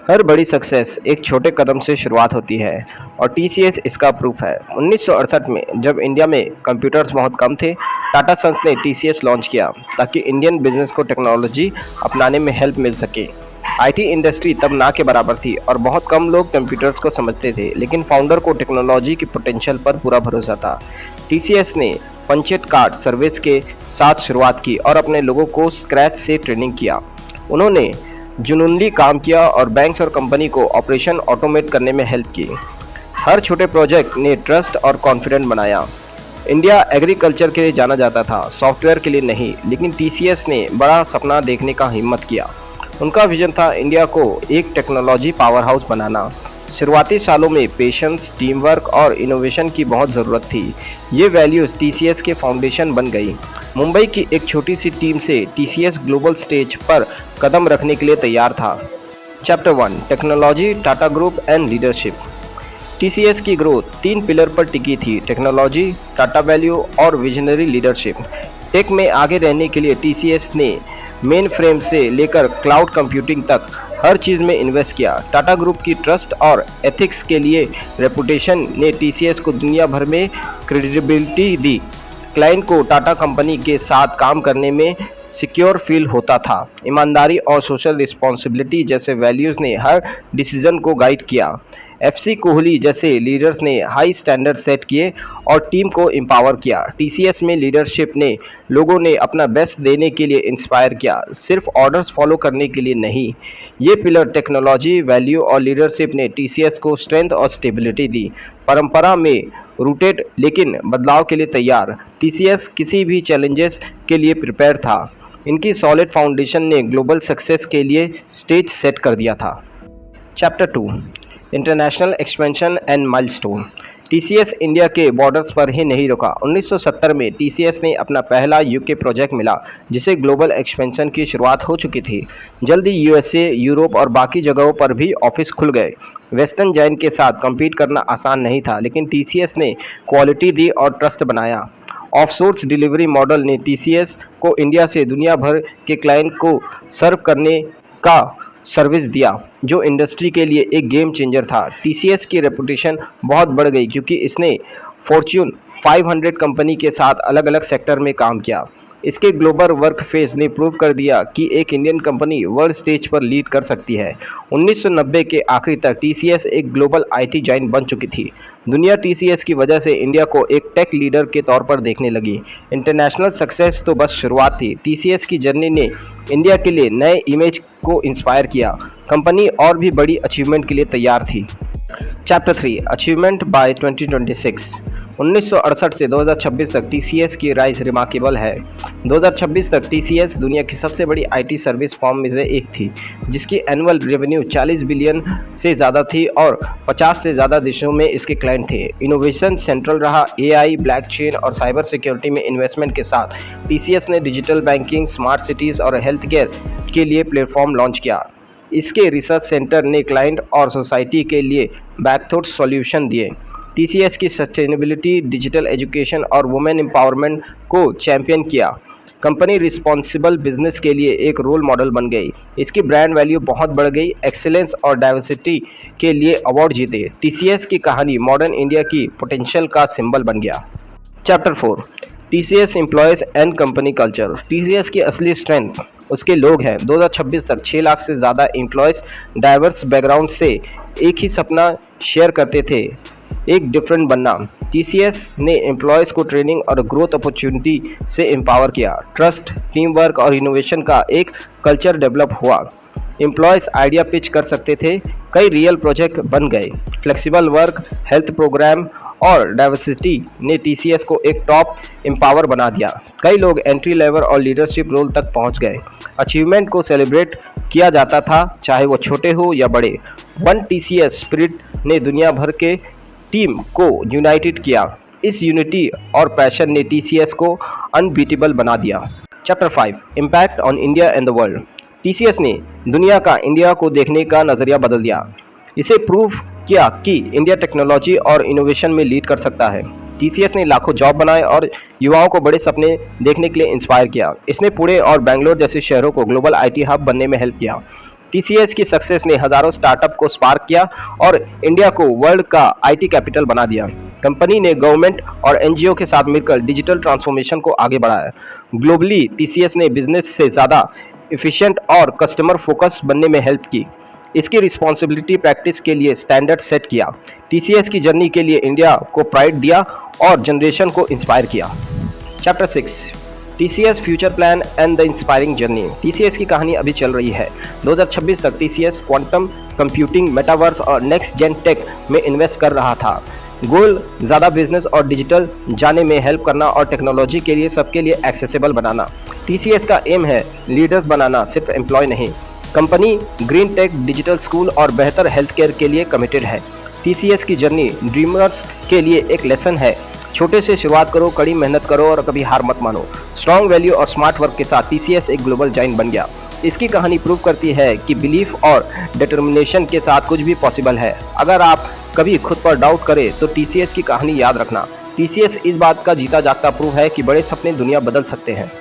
हर बड़ी सक्सेस एक छोटे कदम से शुरुआत होती है और टीसीएस इसका प्रूफ है। 1968 में जब इंडिया में कंप्यूटर्स बहुत कम थे, टाटा सन्स ने टीसीएस लॉन्च किया ताकि इंडियन बिजनेस को टेक्नोलॉजी अपनाने में हेल्प मिल सके। आईटी इंडस्ट्री तब ना के बराबर थी और बहुत कम लोग कंप्यूटर्स को समझते थे, लेकिन फाउंडर को टेक्नोलॉजी के पोटेंशियल पर पूरा भरोसा था। टीसीएस ने पंचेट कार्ड सर्विस के साथ शुरुआत की और अपने लोगों को स्क्रैच से ट्रेनिंग किया। उन्होंने जुनूनली काम किया और बैंक्स और कंपनी को ऑपरेशन ऑटोमेट करने में हेल्प की। हर छोटे प्रोजेक्ट ने ट्रस्ट और कॉन्फिडेंट बनाया। इंडिया एग्रीकल्चर के लिए जाना जाता था, सॉफ्टवेयर के लिए नहीं, लेकिन टीसीएस ने बड़ा सपना देखने का हिम्मत किया। उनका विजन था इंडिया को एक टेक्नोलॉजी पावर हाउस बनाना। शुरुआती सालों में पेशेंस, टीम वर्क और इनोवेशन की बहुत ज़रूरत थी। ये वैल्यूज़ टीसीएस के फाउंडेशन बन गई। मुंबई की एक छोटी सी टीम से टीसीएस ग्लोबल स्टेज पर कदम रखने के लिए तैयार था। Chapter 1, technology, Tata group and leadership. TCS की ग्रोथ 3 पिलर पर टिकी थी: टेक्नोलॉजी, टाटा वैल्यू और विजनरी लीडरशिप। टेक में आगे रहने के लिए टीसीएस ने मेन फ्रेम से लेकर क्लाउड कंप्यूटिंग तक हर चीज़ में इन्वेस्ट किया। टाटा ग्रुप की ट्रस्ट और एथिक्स के लिए रेपुटेशन ने टीसीएस को दुनिया भर में क्रेडिबिलिटी दी। क्लाइंट को टाटा कंपनी के साथ काम करने में सिक्योर फील होता था। ईमानदारी और सोशल रिस्पॉन्सिबिलिटी जैसे वैल्यूज़ ने हर डिसीजन को गाइड किया। एफसी कोहली जैसे लीडर्स ने हाई स्टैंडर्ड सेट किए और टीम को एम्पावर किया। टीसीएस में लीडरशिप ने लोगों ने अपना बेस्ट देने के लिए इंस्पायर किया, सिर्फ ऑर्डर्स फॉलो करने के लिए नहीं। ये पिलर टेक्नोलॉजी, वैल्यू और लीडरशिप ने टीसीएस को स्ट्रेंथ और स्टेबिलिटी दी। परंपरा में रूटेड लेकिन बदलाव के लिए तैयार, टीसीएस किसी भी चैलेंजेस के लिए प्रिपेयर था। इनकी सॉलिड फाउंडेशन ने ग्लोबल सक्सेस के लिए स्टेज सेट कर दिया था। Chapter 2, international expansion and milestone. TCS India के बॉर्डर्स पर ही नहीं रुका। 1970 में टीसीएस ने अपना पहला यूके प्रोजेक्ट मिला, जिसे ग्लोबल एक्सपेंशन की शुरुआत हो चुकी थी। जल्दी यूएसए, यूरोप और बाकी जगहों पर भी ऑफिस खुल गए। वेस्टर्न जायंट के साथ compete करना आसान नहीं था, लेकिन टीसीएस ने क्वालिटी दी और ट्रस्ट बनाया। ऑफसोर्स डिलीवरी मॉडल ने टीसीएस को इंडिया से दुनिया भर के क्लाइंट को सर्व करने का सर्विस दिया, जो इंडस्ट्री के लिए एक गेम चेंजर था। टीसीएस की रेपुटेशन बहुत बढ़ गई क्योंकि इसने फॉर्च्यून 500 कंपनी के साथ अलग अलग सेक्टर में काम किया। इसके ग्लोबल वर्क फेस ने प्रूव कर दिया कि एक इंडियन कंपनी वर्ल्ड स्टेज पर लीड कर सकती है। 1990 के आखिरी तक टीसीएस एक ग्लोबल आईटी जायंट बन चुकी थी। दुनिया टीसीएस की वजह से इंडिया को एक टेक लीडर के तौर पर देखने लगी। इंटरनेशनल सक्सेस तो बस शुरुआत थी। टीसीएस की जर्नी ने इंडिया के लिए नए इमेज को इंस्पायर किया। कंपनी और भी बड़ी अचीवमेंट के लिए तैयार थी। Chapter 3, achievement bye 2026। 1968 से 2026 तक टीसीएस की राइज रिमार्केबल है। 2026 तक टीसीएस दुनिया की सबसे बड़ी आईटी सर्विस फर्म में से एक थी, जिसकी एनुअल रेवेन्यू 40 बिलियन से ज़्यादा थी और 50 से ज़्यादा देशों में इसके क्लाइंट थे। इनोवेशन सेंट्रल रहा। एआई, ब्लॉकचेन और साइबर सिक्योरिटी में इन्वेस्टमेंट के साथ टीसीएस ने डिजिटल बैंकिंग, स्मार्ट सिटीज़ और हेल्थ केयर के लिए प्लेटफॉर्म लॉन्च किया। इसके रिसर्च सेंटर ने क्लाइंट और सोसाइटी के लिए बैकथॉट सॉल्यूशन दिए। टीसीएस की सस्टेनेबिलिटी, डिजिटल एजुकेशन और वुमेन एम्पावरमेंट को चैंपियन किया। कंपनी रिस्पॉन्सिबल बिजनेस के लिए एक रोल मॉडल बन गई। इसकी ब्रांड वैल्यू बहुत बढ़ गई। एक्सीलेंस और डाइवर्सिटी के लिए अवार्ड जीते। टीसीएस की कहानी मॉडर्न इंडिया की पोटेंशियल का सिंबल बन गया। Chapter 4, TCS employees and company culture. TCS की असली स्ट्रेंथ उसके लोग हैं। 2026 तक 6 लाख से ज़्यादा एम्प्लॉयज़ डाइवर्स बैकग्राउंड से एक ही सपना शेयर करते थे, एक डिफरेंट बनना। टीसीएस ने एम्प्लॉयज़ को ट्रेनिंग और ग्रोथ अपॉर्चुनिटी से एम्पावर किया। ट्रस्ट, टीम वर्क और इनोवेशन का एक कल्चर डेवलप हुआ। एम्प्लॉयज़ आइडिया पिच कर सकते थे, कई रियल प्रोजेक्ट बन गए। फ्लेक्सिबल वर्क, हेल्थ प्रोग्राम और डाइवर्सिटी ने टीसीएस को एक टॉप एम्पावर बना दिया। कई लोग एंट्री लेवल और लीडरशिप रोल तक पहुंच गए। अचीवमेंट को सेलिब्रेट किया जाता था, चाहे वो छोटे हो या बड़े। वन टीसीएस स्पिरिट ने दुनिया भर के टीम को यूनाइटेड किया। इस यूनिटी और पैशन ने टीसीएस को अनबीटेबल बना दिया। Chapter 5, impact on India and the world. TCS ने दुनिया का इंडिया को देखने का नज़रिया बदल दिया। इसे प्रूव किया कि इंडिया टेक्नोलॉजी और इनोवेशन में लीड कर सकता है। टीसीएस ने लाखों जॉब बनाए और युवाओं को बड़े सपने देखने के लिए इंस्पायर किया। इसने पुणे और बेंगलोर जैसे शहरों को ग्लोबल आईटी हब बनने में हेल्प किया। टीसीएस की सक्सेस ने हजारों स्टार्टअप को स्पार्क किया और इंडिया को वर्ल्ड का आईटी कैपिटल बना दिया। कंपनी ने गवर्नमेंट और एनजीओ के साथ मिलकर डिजिटल ट्रांसफॉर्मेशन को आगे बढ़ाया। ग्लोबली टीसीएस ने बिजनेस से ज़्यादा एफिशिएंट और कस्टमर फोकस बनने में हेल्प की। इसकी रिस्पॉन्सिबिलिटी प्रैक्टिस के लिए स्टैंडर्ड सेट किया। टीसीएस की जर्नी के लिए इंडिया को प्राइड दिया और जनरेशन को इंस्पायर किया। Chapter 6, TCS future plan and the inspiring journey. TCS की कहानी अभी चल रही है। 2026 तक टीसीएस क्वांटम कंप्यूटिंग, मेटावर्स और नेक्स्ट जेन टेक में इन्वेस्ट कर रहा था। गोल ज़्यादा बिजनेस और डिजिटल जाने में हेल्प करना और टेक्नोलॉजी के लिए सबके लिए एक्सेसिबल बनाना। टीसीएस का एम है लीडर्स बनाना, सिर्फ एम्प्लॉय नहीं। Company green tech, digital school और बेहतर हेल्थ केयर के लिए कमिटेड है। टीसीएस की जर्नी ड्रीमर्स के लिए एक लेसन है। छोटे से शुरुआत करो, कड़ी मेहनत करो और कभी हार मत मानो। स्ट्रॉन्ग वैल्यू और स्मार्ट वर्क के साथ टीसीएस एक ग्लोबल जाइंट बन गया। इसकी कहानी प्रूव करती है कि बिलीफ और डिटर्मिनेशन के साथ कुछ भी पॉसिबल है। अगर आप कभी खुद पर डाउट करें तो टीसीएस की कहानी याद रखना। टीसीएस इस बात का जीता जागता प्रूफ है कि बड़े सपने दुनिया बदल सकते हैं।